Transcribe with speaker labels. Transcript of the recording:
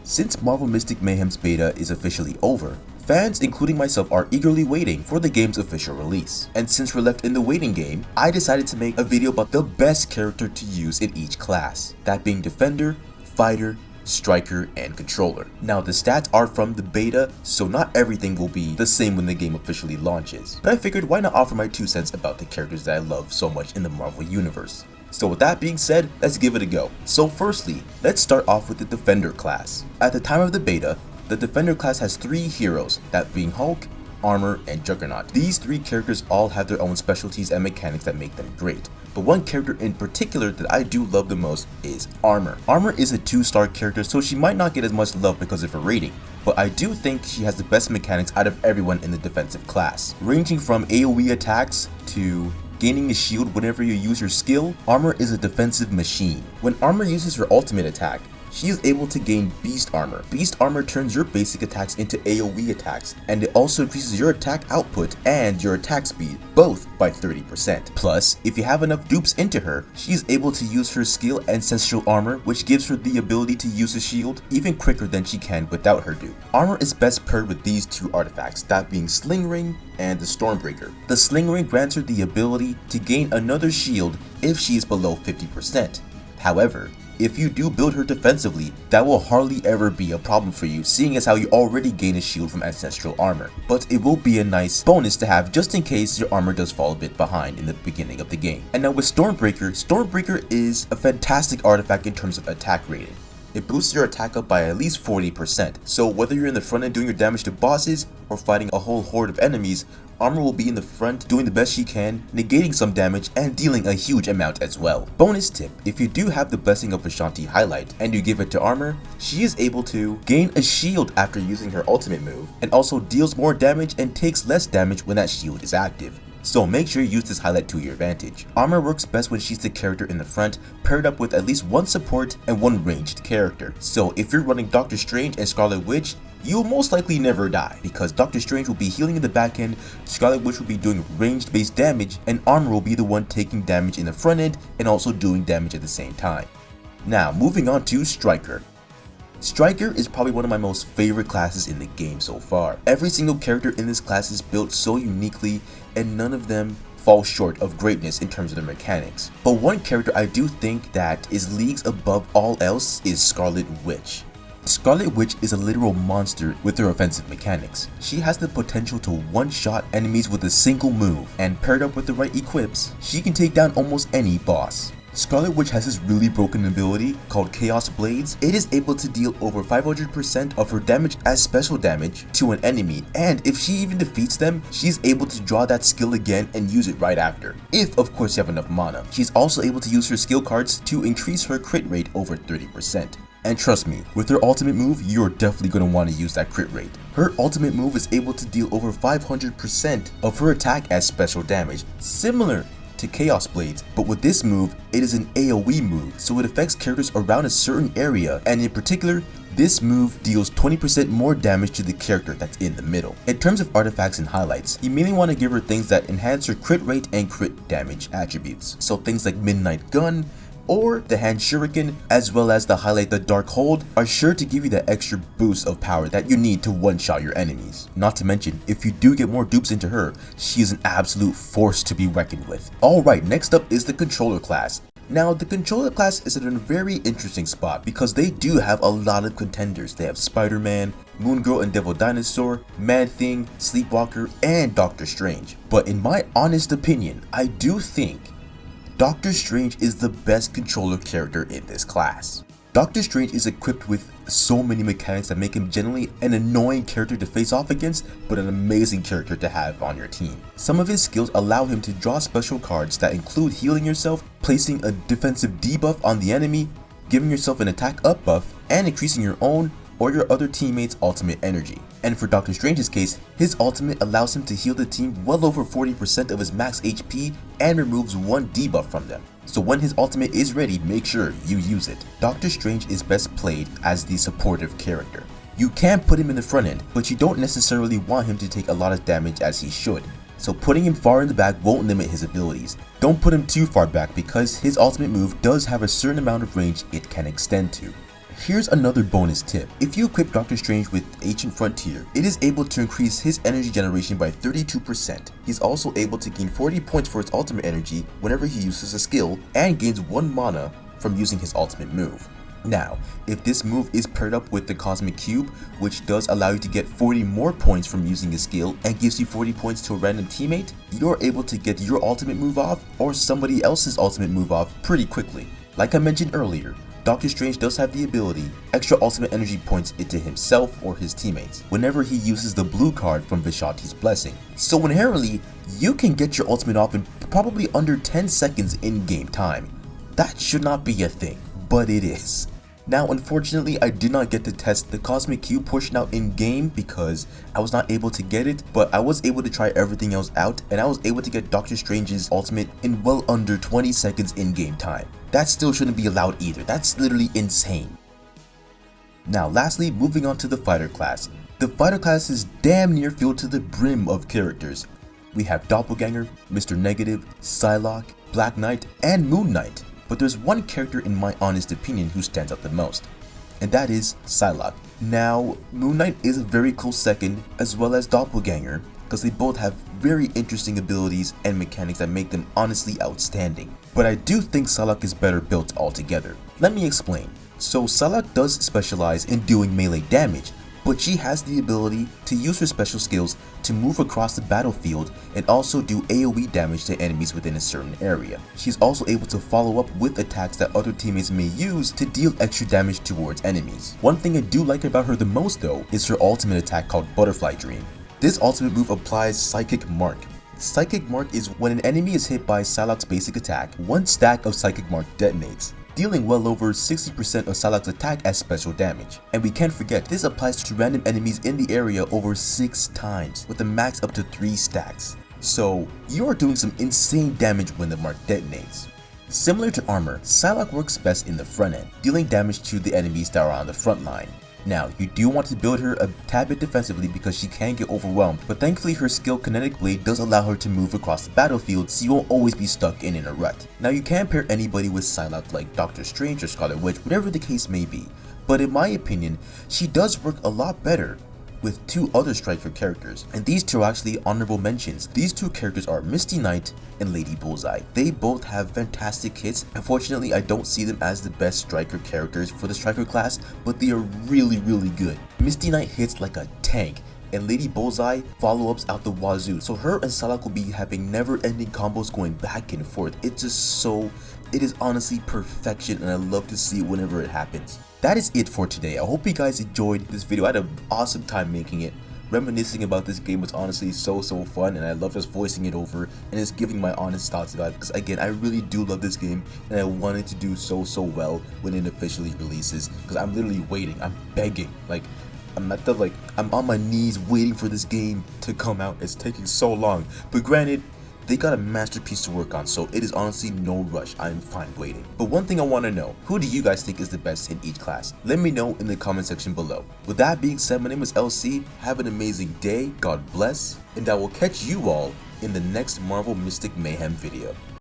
Speaker 1: Since Marvel Mystic Mayhem's beta is officially over, fans including myself are eagerly waiting for the game's official release. And since we're left in the waiting game, I decided to make a video about the best character to use in each class, that being Defender, Fighter, Striker, and Controller. Now the stats are from the beta, so not everything will be the same when the game officially launches, but I figured why not offer my 2 cents about the characters that I love so much in the Marvel universe. So with that being said, let's give it a go. So firstly, let's start off with the Defender class. At the time of the beta, the Defender class has 3 heroes, that being Hulk, Armor, and Juggernaut. These 3 characters all have their own specialties and mechanics that make them great. But one character in particular that I do love the most is Armor. Armor is a 2-star character, so she might not get as much love because of her rating, but I do think she has the best mechanics out of everyone in the defensive class. Ranging from AoE attacks to gaining a shield whenever you use your skill, Armor is a defensive machine. When Armor uses her ultimate attack, she is able to gain Beast Armor. Beast Armor turns your basic attacks into AoE attacks, and it also increases your attack output and your attack speed, both by 30%. Plus, if you have enough dupes into her, she is able to use her skill Ancestral Armor, which gives her the ability to use a shield even quicker than she can without her dupe. Armor is best paired with these 2 artifacts, that being Sling Ring and the Stormbreaker. The Sling Ring grants her the ability to gain another shield if she is below 50%. However, if you do build her defensively, that will hardly ever be a problem for you, seeing as how you already gain a shield from Ancestral Armor. But it will be a nice bonus to have just in case your armor does fall a bit behind in the beginning of the game. And now with Stormbreaker, Stormbreaker is a fantastic artifact in terms of attack rating. It boosts your attack up by at least 40%, so whether you're in the front end doing your damage to bosses or fighting a whole horde of enemies, Armor will be in the front doing the best she can, negating some damage and dealing a huge amount as well. Bonus tip, if you do have the Blessing of Ashanti highlight and you give it to Armor, she is able to gain a shield after using her ultimate move, and also deals more damage and takes less damage when that shield is active. So make sure you use this highlight to your advantage. Armor works best when she's the character in the front, paired up with at least 1 support and 1 ranged character. So if you're running Doctor Strange and Scarlet Witch, you'll most likely never die, because Doctor Strange will be healing in the back end, Scarlet Witch will be doing ranged based damage, and Armor will be the one taking damage in the front end and also doing damage at the same time. Now moving on to Striker. Striker is probably one of my most favorite classes in the game so far. Every single character in this class is built so uniquely, and none of them fall short of greatness in terms of their mechanics. But one character I do think that is leagues above all else is Scarlet Witch. Scarlet Witch is a literal monster with her offensive mechanics. She has the potential to one-shot enemies with a single move, and paired up with the right equips, she can take down almost any boss. Scarlet Witch has this really broken ability called Chaos Blades. It is able to deal over 500% of her damage as special damage to an enemy, and if she even defeats them, she's able to draw that skill again and use it right after, if of course you have enough mana. She's also able to use her skill cards to increase her crit rate over 30%. And trust me, with her ultimate move, you're definitely going to want to use that crit rate. Her ultimate move is able to deal over 500% of her attack as special damage, similar to Chaos Blades, but with this move, it is an AoE move, so it affects characters around a certain area, and in particular, this move deals 20% more damage to the character that's in the middle. In terms of artifacts and highlights, you mainly want to give her things that enhance her crit rate and crit damage attributes, so things like Midnight Gun, or the Hand Shuriken, as well as the highlight the Dark Hold, are sure to give you that extra boost of power that you need to one-shot your enemies. Not to mention, if you do get more dupes into her, she is an absolute force to be reckoned with. Alright, next up is the Controller class. Now, the Controller class is in a very interesting spot because they do have a lot of contenders. They have Spider-Man, Moon Girl and Devil Dinosaur, Man-Thing, Sleepwalker, and Doctor Strange. But in my honest opinion, I do think Doctor Strange is the best controller character in this class. Doctor Strange is equipped with so many mechanics that make him generally an annoying character to face off against, but an amazing character to have on your team. Some of his skills allow him to draw special cards that include healing yourself, placing a defensive debuff on the enemy, giving yourself an attack up buff, and increasing your own or your other teammates' ultimate energy. And for Doctor Strange's case, his ultimate allows him to heal the team well over 40% of his max HP and removes 1 debuff from them. So when his ultimate is ready, make sure you use it. Doctor Strange is best played as the supportive character. You can put him in the front end, but you don't necessarily want him to take a lot of damage as he should. So putting him far in the back won't limit his abilities. Don't put him too far back because his ultimate move does have a certain amount of range it can extend to. Here's another bonus tip. If you equip Doctor Strange with Ancient Frontier, it is able to increase his energy generation by 32%. He's also able to gain 40 points for his ultimate energy whenever he uses a skill, and gains 1 mana from using his ultimate move. Now, if this move is paired up with the Cosmic Cube, which does allow you to get 40 more points from using a skill and gives you 40 points to a random teammate, you're able to get your ultimate move off or somebody else's ultimate move off pretty quickly. Like I mentioned earlier, Doctor Strange does have the ability, extra ultimate energy points into himself or his teammates whenever he uses the blue card from Vishanti's Blessing. So inherently, you can get your ultimate off in probably under 10 seconds in game time. That should not be a thing, but it is. Now, unfortunately, I did not get to test the Cosmic Cube portion out in game because I was not able to get it, but I was able to try everything else out, and I was able to get Doctor Strange's ultimate in well under 20 seconds in game time. That still shouldn't be allowed either. That's literally insane. Now, lastly, moving on to the fighter class. The fighter class is damn near filled to the brim of characters. We have Doppelganger, Mr. Negative, Psylocke, Black Knight, and Moon Knight. But there's one character in my honest opinion who stands out the most, and that is Psylocke. Now, Moon Knight is a very close second, as well as Doppelganger, because they both have very interesting abilities and mechanics that make them honestly outstanding. But I do think Psylocke is better built altogether. Let me explain. So Psylocke does specialize in doing melee damage, but she has the ability to use her special skills to move across the battlefield and also do AoE damage to enemies within a certain area. She's also able to follow up with attacks that other teammates may use to deal extra damage towards enemies. One thing I do like about her the most though is her ultimate attack called Butterfly Dream. This ultimate move applies Psychic Mark. Psychic Mark is when an enemy is hit by Psylocke's basic attack, one stack of Psychic Mark detonates, dealing well over 60% of Psylocke's attack as special damage. And we can't forget, this applies to random enemies in the area over 6 times, with a max up to 3 stacks. So, you are doing some insane damage when the mark detonates. Similar to armor, Psylocke works best in the front end, dealing damage to the enemies that are on the front line. Now, you do want to build her a tad bit defensively because she can get overwhelmed, but thankfully her skill Kinetic Blade does allow her to move across the battlefield so you won't always be stuck in a rut. Now, you can pair anybody with Psylocke like Doctor Strange or Scarlet Witch, whatever the case may be, but in my opinion, she does work a lot better with 2 other striker characters, and these 2 are actually honorable mentions. These 2 characters are Misty Knight and Lady Bullseye. They both have fantastic hits. Unfortunately, I don't see them as the best striker characters for the striker class, but they are really good. Misty Knight hits like a tank, and Lady Bullseye follow-ups out the wazoo, so her and Psylocke will be having never-ending combos going back and forth. It is honestly perfection, and I love to see it whenever it happens. That is it for today. I hope you guys enjoyed this video. I had an awesome time making it. Reminiscing about this game was honestly so fun, and I love just voicing it over and just giving my honest thoughts about it, because again, I really do love this game and I want it to do so well when it officially releases, because I'm literally waiting, I'm begging, like I'm on my knees waiting for this game to come out. It's taking so long, but granted, they got a masterpiece to work on, so it is honestly no rush. I am fine waiting. But one thing I want to know, who do you guys think is the best in each class? Let me know in the comment section below. With that being said, my name is LC. Have an amazing day, God bless, and I will catch you all in the next Marvel Mystic Mayhem video.